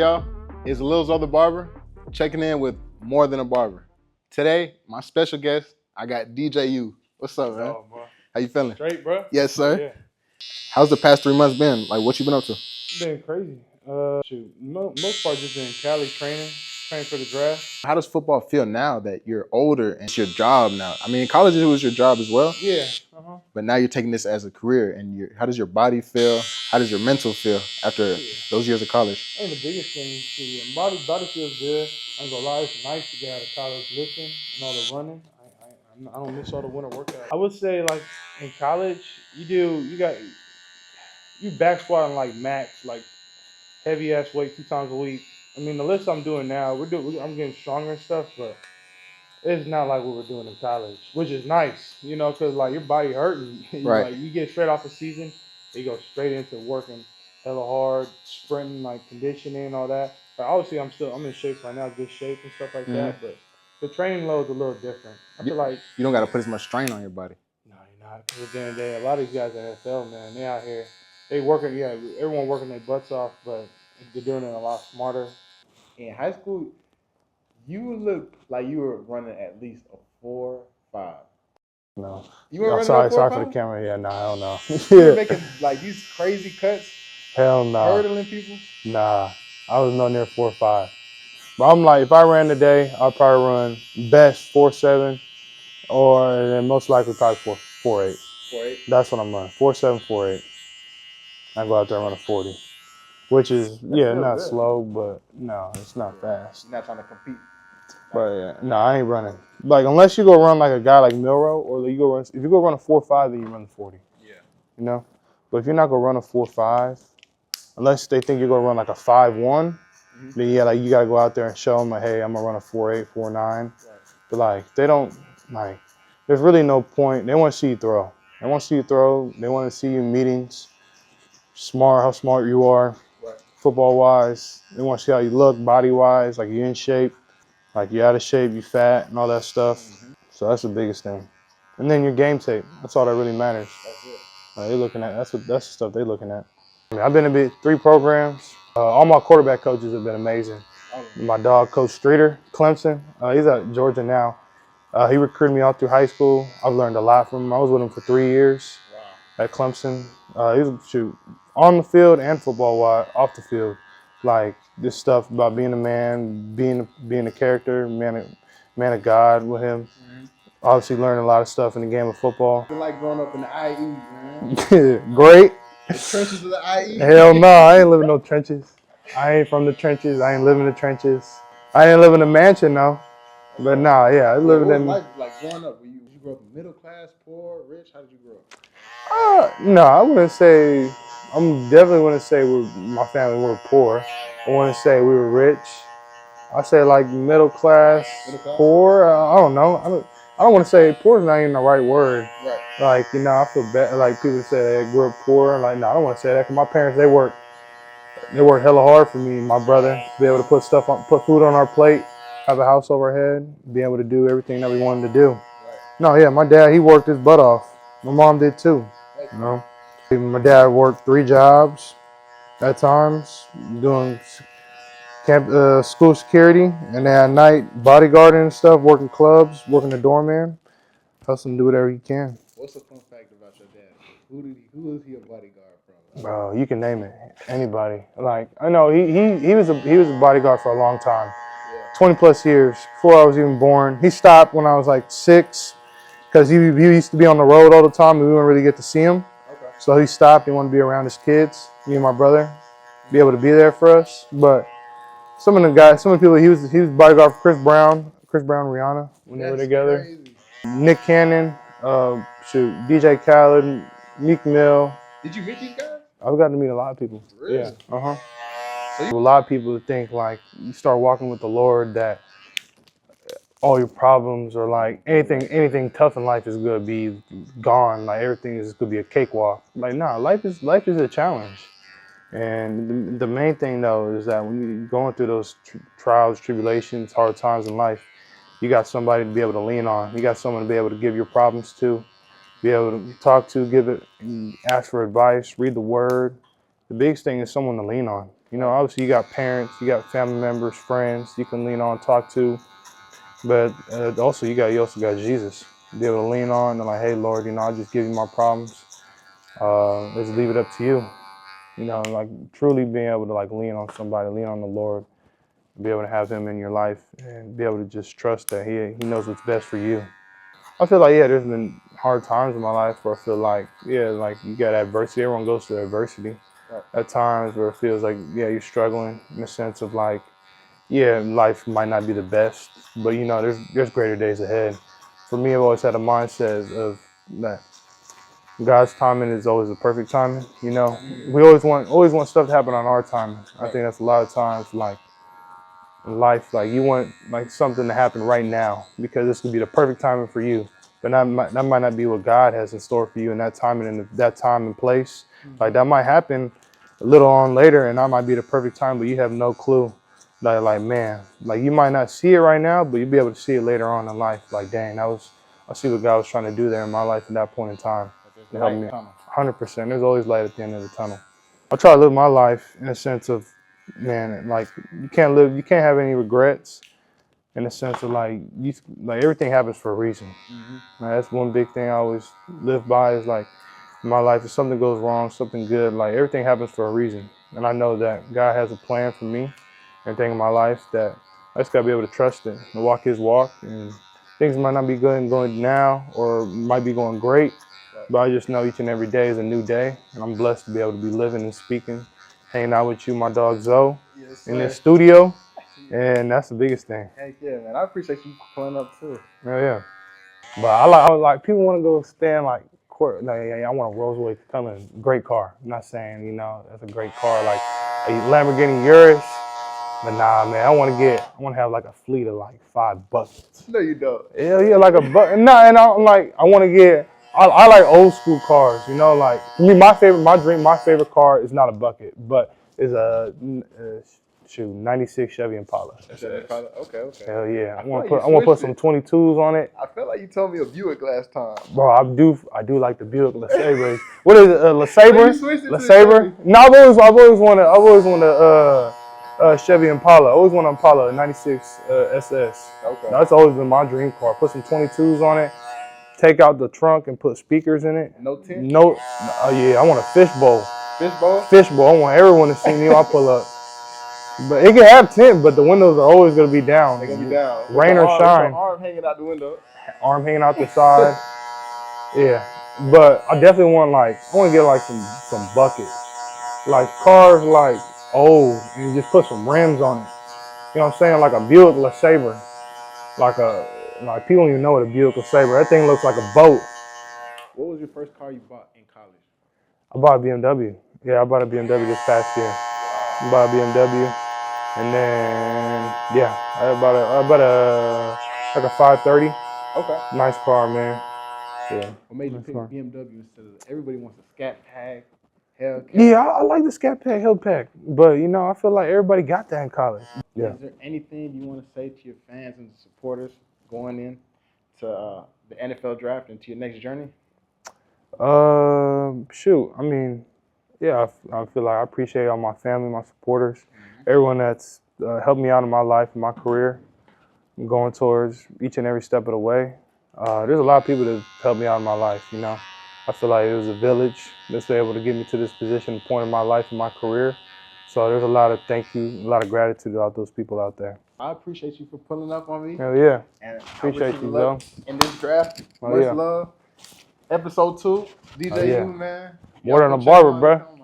on, y'all? It's Lil's Other Barber, checking in with More Than a Barber. Today, my special guest, I got DJ U. What's up, man? Bro. How you feeling? Straight, bro. Yes, sir. Yeah. How's the past 3 months been? Like, what you been up to? Been crazy. Most part just in Cali training for the draft. How does football feel now that you're older and it's your job now? I mean, in college it was your job as well. Yeah. But now you're taking this as a career, and how does your body feel? How does your mental feel after those years of college? I think the biggest thing, body feels good. I ain't gonna lie, it's nice to get out of college lifting and all the running. I don't miss all the winter workouts. I would say, like, in college, you back squatting like max, like heavy ass weight 2 times a week. I mean, the lifts I'm doing now, I'm getting stronger and stuff, but it's not like what we're doing in college, which is nice, you know, because like your body hurting. Right. Like you get straight off the season, you go straight into working hella hard, sprinting, like conditioning, all that. But obviously, I'm in shape right now, good shape and stuff like that. But the training load's a little different. I feel like you don't got to put as much strain on your body. no, you're not. Because at the end of the day, a lot of these guys at NFL, man, they out here, they working. Yeah, everyone working their butts off, but they're doing it a lot smarter. In high school, you look like you were running at least a 4.5. No. You were running sorry a 4.5? for the camera. Yeah, nah, hell no. You were making like these crazy cuts, Hell no. hurdling people. Nah, I was no near 4.5. But I'm like, if I ran today, I'd probably run best 4.7, or then most likely probably 4.8. 4.8. That's what I'm running. 4.7, 4.8. I go out there and run a 40, which is not good. slow, but no, it's not fast. You're not trying to compete. But yeah, no, I ain't running. Like, unless you go run like a guy like Milrow, or if you go run a 4.5, then you run the 40. Yeah. You know? But if you're not gonna run a 4.5, unless they think you're gonna run like a 5.1, then yeah, like you gotta go out there and show them like, hey, I'm gonna run a 4.8, 4.9. Right. But like, they don't, like, there's really no point. They want to see you throw. They want to see you throw. They want to see you in meetings, how smart you are, right, football-wise. They want to see how you look body-wise, like you're in shape, like you're out of shape, you fat, and all that stuff. So that's the biggest thing. And then your game tape. That's all that really matters. That's it. They're looking at, that's the stuff they're looking at. I mean, I've been in 3 programs. All my quarterback coaches have been amazing. My dog, Coach Streeter, Clemson, he's at Georgia now. He recruited me all through high school. I've learned a lot from him. I was with him for 3 years at Clemson. He was on the field and football-wise, off the field. Like this stuff about being a man, being a character, man of God with him. Obviously learned a lot of stuff in the game of football. I feel like growing up in the IE, man. Great. The trenches of the IE. Hell no, I ain't living in no trenches. I ain't from the trenches. I ain't living in the trenches. I ain't living in a mansion though. But nah, yeah, I lived in. What was life like growing up? Did you grow up middle class, poor, rich? How did you grow up? No, I wouldn't say. I'm definitely wouldn't say my family were poor. I wouldn't say we were rich. I say like middle class, poor. I don't know. I don't want to say poor is not even the right word. Right. Like, you know, I feel bad. Like people say they grew up poor. Like, no, I don't want to say that because my parents, they worked hella hard for me and my brother to be able to put food on our plate, have a house over our head, be able to do everything that we wanted to do. Right. No, yeah, my dad, he worked his butt off. My mom did too. You know, my dad worked 3 jobs at times, doing school security, and then at night bodyguarding and stuff, working clubs, working the doorman, hustling, do whatever he can. What's a fun fact about your dad? Who is he a bodyguard from? Bro, you can name it. Anybody. Like, I know he was a bodyguard for a long time. 20 plus years before I was even born. He stopped when I was like 6 because he used to be on the road all the time and we wouldn't really get to see him. Okay. So he stopped. He wanted to be around his kids, me and my brother, be able to be there for us. But some of the people, he was bodyguard for Chris Brown, Rihanna when they were together. Crazy. Nick Cannon, DJ Khaled, Meek Mill. Did you meet these guys? I've gotten to meet a lot of people. Really? Yeah. A lot of people think like you start walking with the Lord that all your problems or like anything tough in life is gonna be gone. Like everything is gonna be a cakewalk. Like nah, life is a challenge. And the main thing though is that when you're going through those trials, tribulations, hard times in life, you got somebody to be able to lean on. You got someone to be able to give your problems to, be able to talk to, ask for advice, read the word. The biggest thing is someone to lean on. You know, obviously you got parents, you got family members, friends you can lean on, talk to, but also you also got Jesus. Be able to lean on and like, hey Lord, you know, I'll just give you my problems. Let's leave it up to you. You know, like truly being able to like lean on somebody, lean on the Lord, be able to have Him in your life, and be able to just trust that He knows what's best for you. I feel like, yeah, there's been hard times in my life where I feel like, yeah, like you got adversity. Everyone goes through adversity. Right. At times where it feels like, yeah, you're struggling in the sense of like, yeah, life might not be the best, but you know, there's greater days ahead. For me, I've always had a mindset of that God's timing is always the perfect timing. You know, we always want stuff to happen on our timing. I think that's a lot of times like in life, like you want like something to happen right now because this could be the perfect timing for you, but that might not be what God has in store for you in that time and in that time and place. Like that might happen a little on later, and that might be the perfect time, but you have no clue. Like man, like you might not see it right now, but you'll be able to see it later on in life. Like dang, I see what God was trying to do there in my life at that point in time. To help me 100%. There's always light at the end of the tunnel. I try to live my life in a sense of, man, like you can't have any regrets in the sense of like everything happens for a reason. Like, that's one big thing I always live by is like in my life, if something goes wrong, something good, like everything happens for a reason. And I know that God has a plan for me, everything in my life, that I just gotta be able to trust it and walk His walk. And things might not be going now or might be going great, but I just know each and every day is a new day, and I'm blessed to be able to be living and speaking, hanging out with you, my dog Zoe, in this studio, and that's the biggest thing. Heck yeah, man. I appreciate you pulling up too. Yeah. But I like people want to go stand like court. Like, yeah, I want a Rolls-Royce coming, great car. I'm not saying, you know, that's a great car, like a Lamborghini Urus. But nah, man, I want to have like a fleet of like 5 buckets. No, you don't. Hell yeah, like a bucket. Nah, and I'm like, I want to get. I like old school cars, you know. Like for me, my favorite car is not a bucket, but is a 96 Chevy Impala. Okay. Hell yeah, I want to put some 22s on it. I felt like you told me a Buick last time. Bro, I do like the Buick LeSabre. What is it, LeSabre? No, LeSabre? No, I've always wanted Chevy Impala. I always wanted Impala 96 SS. Okay. That's always been my dream car. Put some 22s on it. Take out the trunk and put speakers in it. No tent? No. Yeah, I want a fishbowl. Fishbowl? Fishbowl. I want everyone to see me when I pull up. But it can have tent, but the windows are always going to be down. They're going to be down. Rain or shine. Arm hanging out the window. Arm hanging out the side. Yeah. But I definitely want I want to get like some buckets. Like cars like old and just put some rims on it. You know what I'm saying? Like a Buick LeSabre. Like people don't even know what a Buick LeSabre. That thing looks like a boat. What was your first car you bought in college? I bought a BMW. Yeah, I bought a BMW this past year. I bought a BMW, and then yeah, I bought a 530. Okay. Nice car, man. Yeah. What made you pick BMW instead of everybody wants a Scat Pack, Hellcat? Yeah, I like the Scat Pack, Hellcat, but you know, I feel like everybody got that in college. Yeah. Is there anything you want to say to your fans and supporters going in to the NFL draft and to your next journey? Shoot, I mean, yeah, I feel like I appreciate all my family, my supporters, everyone that's helped me out in my life and my career, going towards each and every step of the way. There's a lot of people that helped me out in my life, you know. I feel like it was a village that's able to get me to this position, point in my life and my career. So there's a lot of thank you, a lot of gratitude to all those people out there. I appreciate you for pulling up on me. Hell yeah. And Appreciate you, luck in this draft. Much love. Episode 2, DJ U, man. More than a barber, bruh.